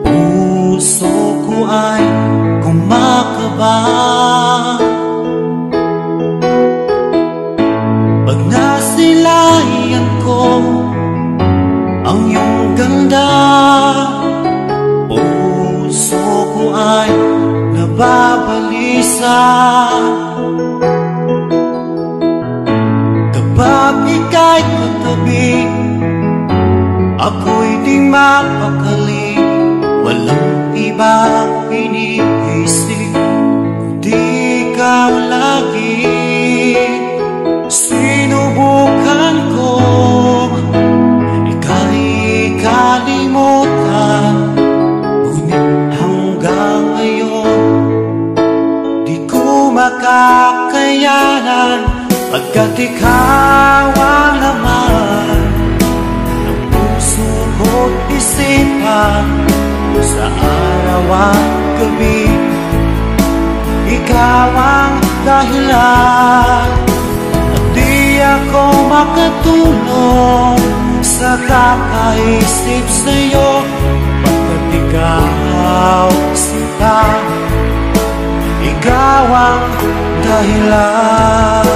Puso ko ay kumakaba pag nasilayan ko ang iyong ganda. Puso ko ay nababalisa kapag ika'y katabi. Ako'y di mapakali, walang ibang iniisip kundi ikaw lagi. Sinubukan ko ika'y kalimutan, ngunit hanggang ngayon di ko makakayanan, pagkat ikaw ang laman ng puso ko't isipan. Sa araw at gabi, ikaw ang dahilan, at di ako makatulog sa kakaisip sa'yo, pagkat ikaw sinta, ikaw ang dahilan.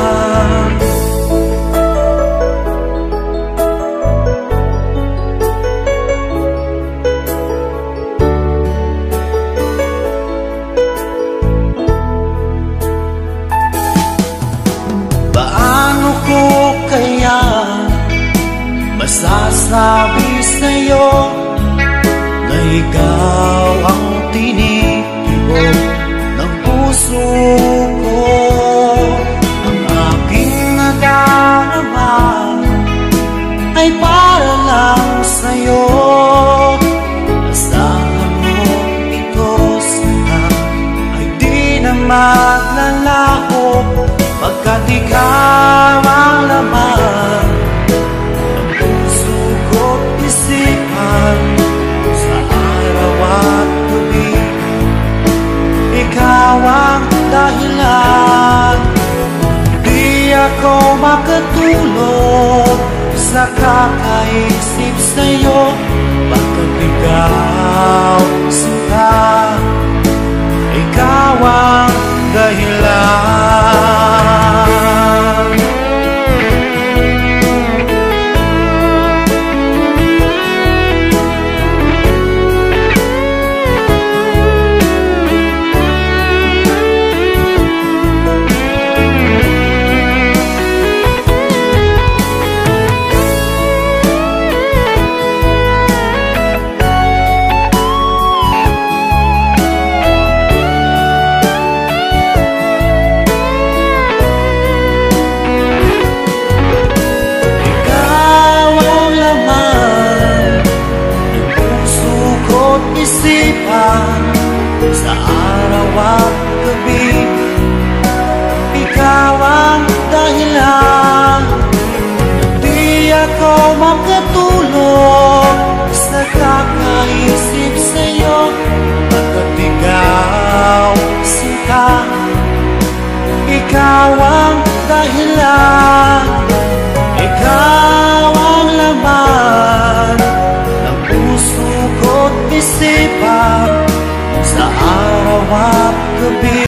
Paano ko kaya masasabi sa'yo na ikaw ang tinitibok ng puso ko? Ang aking nadarama ay para lang sa'yo. Asahan mo ito sana ay di na maglalaho, pagkat ikaw ang laman ng puso ko't isipan. Sa araw at gabi, ikaw ang dahilan, di ako makatulog sa kakaisip sa'yo, pagkat ikaw sinta, ikaw ang dahilan. Sa araw at gabi, ikaw ang dahilan, di ako makatulog sa kakaisip sa'yo, pagkat ikaw sinta, ikaw ang dahilan, ikaw ang laman ng puso ko't isipan. Sa araw at gabi,